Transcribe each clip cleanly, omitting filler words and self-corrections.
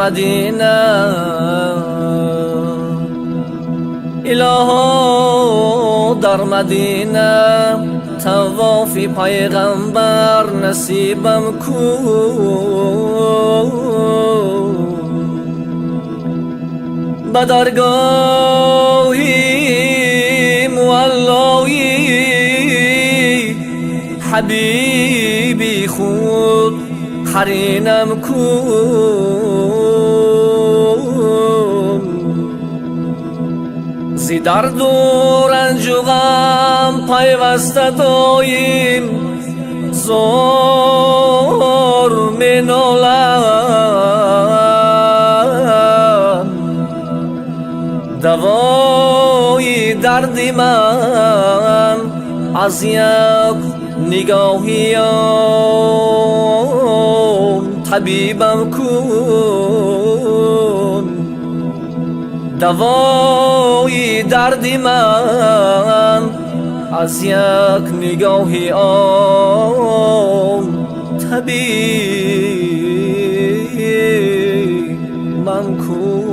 مدینه الها در مدینه طوافی پیغمبر نصیبم کن به درگاهی مولایی حبیبی خود قرینم کن زی درد و رنج و غم پیوسته دایم زار می نالم دوای دردی من از یک نگاهیم طبیبم کن دوای دردی من از یک نگاهی طبیبم کن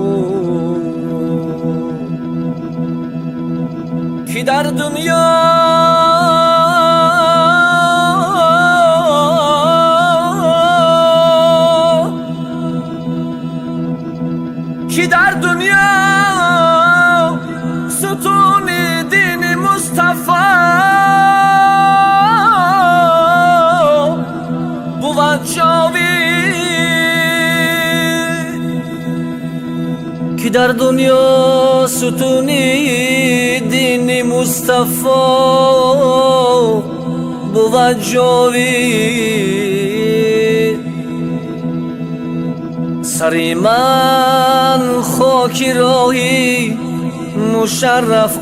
که در دنیا ستون دین مصطفی بود جاوید که در دنیا ستون دین مصطفی بود جاوید سری من خاکی راهی مشرف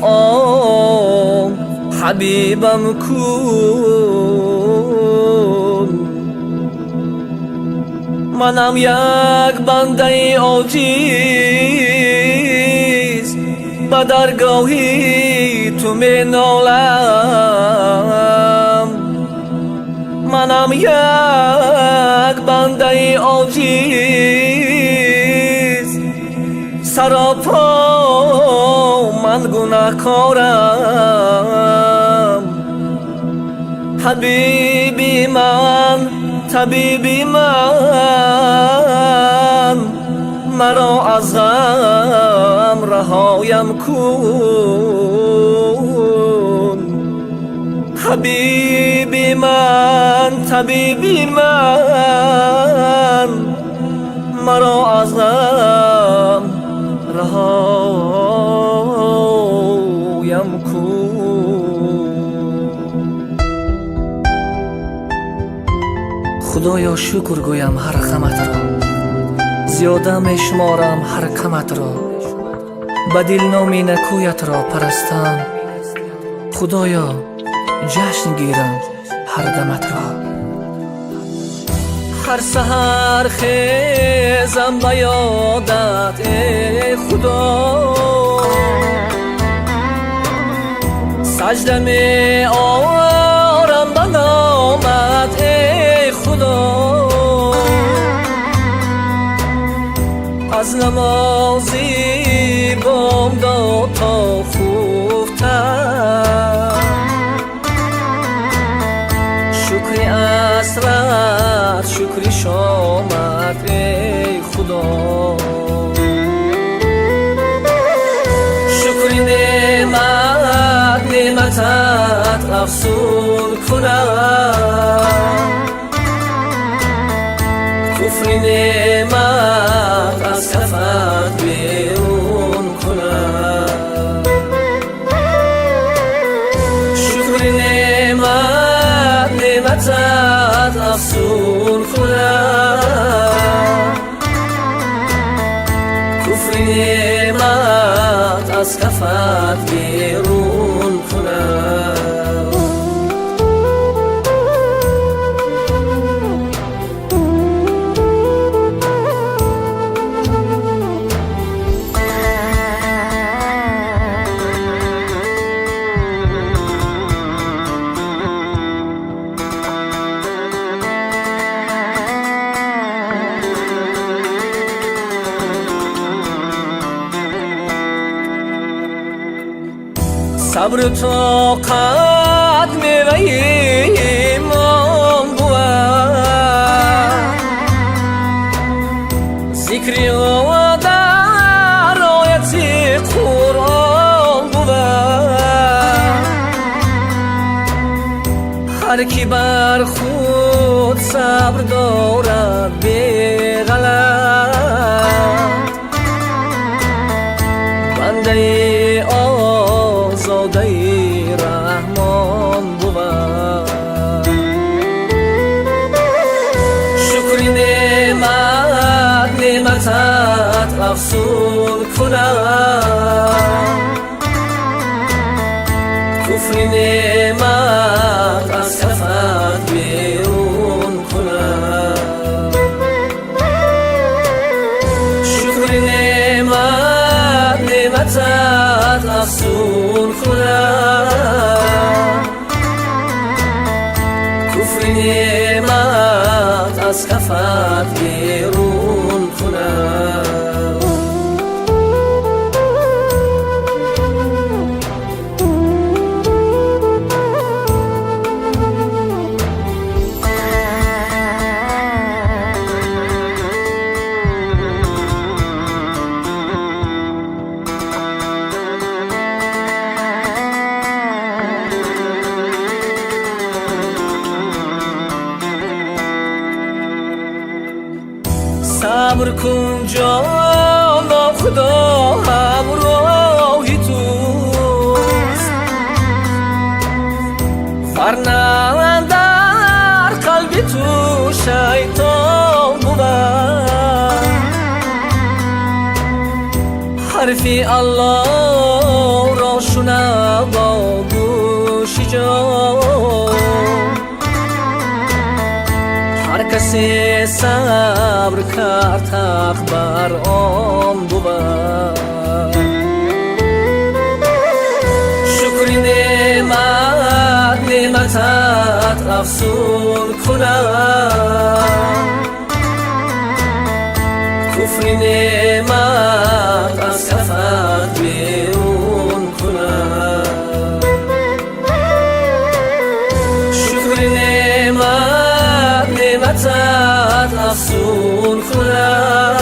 حبیبم کن منم یک بنده عاجز به درگاهی تو می نالم منم یک بنده عاجز سراپا من گناهکارم حبیبی من طبیبی من مرا از غم رهایم کن حبیبی من طبیبی من مرا از غم رهایم کن خدایا شکر گویم هر غمت را زیاده میشمارم هر کمت را به دلنامی نکویت را پرستم خدایا جشن گیرم هر دمت را هر سحر خیزم به یادت ای خدا سجده می آرم به نامت ای خدا از نمازی بامداد تا خوبتر شکری عصرت شکری شامت ای خدا شکری نعمتت افزون کنم کفری نعمت از کفت بیرون کنم شکری نعمتت افزون کنم کفری نعمت از کفت بیرون کنم صبر و طاقت میوه ایمان بود ذکری و در آیت قرآن بود هر کی بر خود صبر دارد بی غلط بنده آزاده رحمان بود شکر نعمتت افزون کنم کفر نعمت از کفت بیرون کنم شکر نعمتت افزون کنم کفر نعمت از کفت بیرون کنم صبر کن جانا خدا همراهی توست ورنه در قلبی تو شیطان بود حرفی الله را شنو با گوش جان هر کسی صبر کرد حق بر آن بود شکر نعمتت افزون کنم کفر نعمت از کفت بیرون کنم شکر نعمتت افزون کنم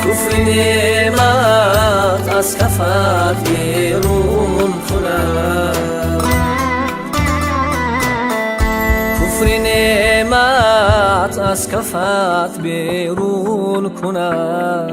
کفر نعمت از کفت بیرون کنم کفر نعمت از کفت بیرون کنم